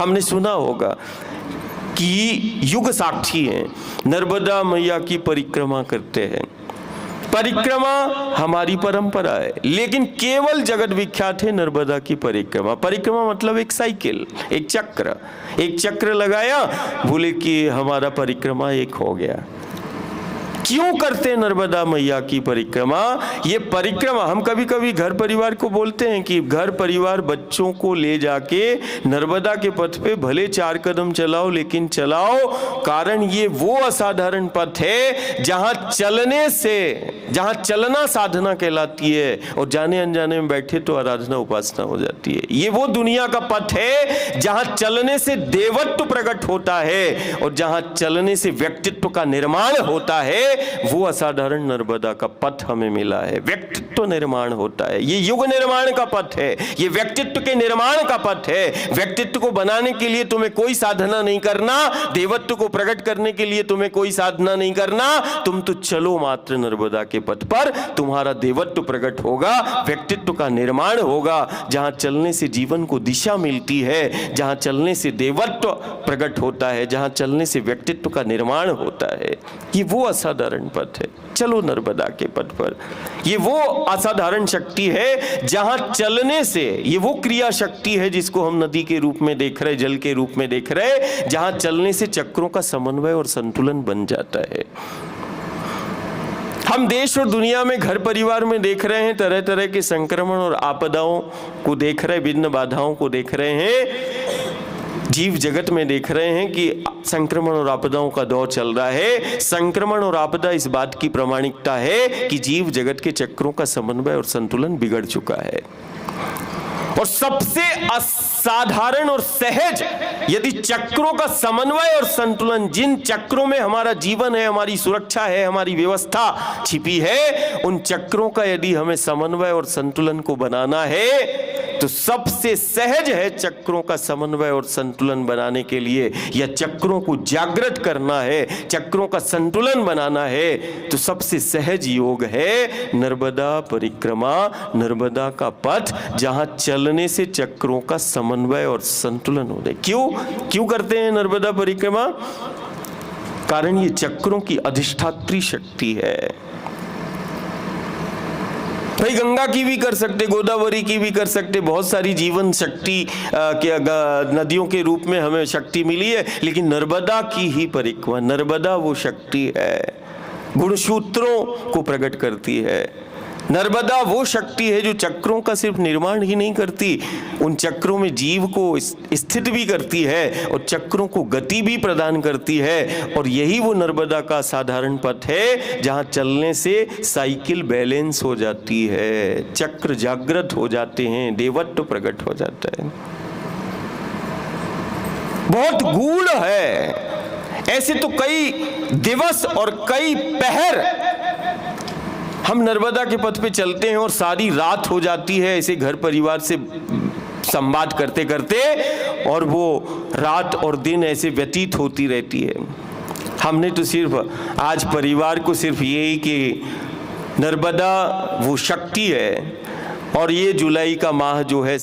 हमने सुना होगा कि युग साक्षी हैं, नर्मदा मैया की परिक्रमा करते हैं। परिक्रमा हमारी परंपरा है, लेकिन केवल जगत विख्यात है नर्मदा की परिक्रमा। परिक्रमा मतलब एक साइकिल, एक चक्र लगाया, बोले कि हमारा परिक्रमा एक हो गया। क्यों करते हैं नर्मदा मैया की परिक्रमा? ये परिक्रमा हम कभी कभी घर परिवार को बोलते हैं कि घर परिवार बच्चों को ले जाके नर्मदा के पथ पे भले 4 कदम चलाओ, लेकिन चलाओ, कारण ये वो असाधारण पथ है जहां चलना साधना कहलाती है और जाने अनजाने में बैठे तो आराधना उपासना हो जाती है। ये वो दुनिया का पथ है जहां चलने से देवत्व प्रकट होता है और जहां चलने से व्यक्तित्व का निर्माण होता है। वो असाधारण नर्मदा का पथ हमें मिला है। व्यक्तित्व निर्माण होता है, ये युग निर्माण का पथ है, ये व्यक्तित्व के निर्माण का पथ है। व्यक्तित्व को बनाने के लिए तुम्हें कोई साधना नहीं करना, देवत्व को प्रकट करने के लिए तुम्हें कोई साधना नहीं करना, तुम तो चलो मात्र नर्मदा के पथ पर, तुम्हारा देवत्व प्रकट होगा, व्यक्तित्व का निर्माण होगा। जहां चलने से जीवन को दिशा मिलती है, जहां चलने से देवत्व प्रकट होता है, जहां चलने से व्यक्तित्व का निर्माण होता है, ये वो असाधारण पथ है। चलो नर्मदा के पथ पर। ये वो असाधारण शक्ति है जहां चलने से, ये वो क्रिया शक्ति है जिसको हम नदी के रूप में देख रहे, जल के रूप में देख रहे, जहां चलने से चक्रों का समन्वय और संतुलन बन जाता है। हम देश और दुनिया में घर परिवार में देख रहे हैं, तरह तरह के संक्रमण और आपदाओं को देख रहे, विघ्न बाधाओं को देख रहे हैं। जीव जगत में देख रहे हैं कि संक्रमण और आपदाओं का दौर चल रहा है। संक्रमण और आपदा इस बात की प्रामाणिकता है कि जीव जगत के चक्रों का समन्वय और संतुलन बिगड़ चुका है। और सबसे असाधारण और सहज यदि चक्रों का समन्वय और संतुलन, जिन चक्रों में हमारा जीवन है, हमारी सुरक्षा है, हमारी व्यवस्था छिपी है, उन चक्रों का यदि हमें समन्वय और संतुलन को बनाना है तो सबसे सहज है चक्रों का समन्वय और संतुलन बनाने के लिए, या चक्रों को जागृत करना है, चक्रों का संतुलन बनाना है, तो सबसे सहज योग है नर्मदा परिक्रमा, नर्मदा का पथ, जहां चलने से चक्रों का समन्वय और संतुलन हो जाए। क्यों करते हैं नर्मदा परिक्रमा? कारण ये चक्रों की अधिष्ठात्री शक्ति है। भाई गंगा की भी कर सकते, गोदावरी की भी कर सकते, बहुत सारी जीवन शक्ति के नदियों के रूप में हमें शक्ति मिली है, लेकिन नर्मदा की ही परिक्रमा, नर्मदा वो शक्ति है, गुणसूत्रों को प्रकट करती है। नर्मदा वो शक्ति है जो चक्रों का सिर्फ निर्माण ही नहीं करती, उन चक्रों में जीव को स्थित भी करती है और चक्रों को गति भी प्रदान करती है। और यही वो नर्मदा का साधारण पथ है जहां चलने से साइकिल बैलेंस हो जाती है, चक्र जागृत हो जाते हैं, देवत्व प्रकट हो जाता है। बहुत गूढ़ है। ऐसे तो कई दिवस और कई पहर हम नर्मदा के पथ पे चलते हैं और सारी रात हो जाती है ऐसे घर परिवार से संवाद करते करते, और वो रात और दिन ऐसे व्यतीत होती रहती है। हमने तो सिर्फ आज परिवार को सिर्फ यही कि नर्मदा वो शक्ति है, और ये जुलाई का माह जो है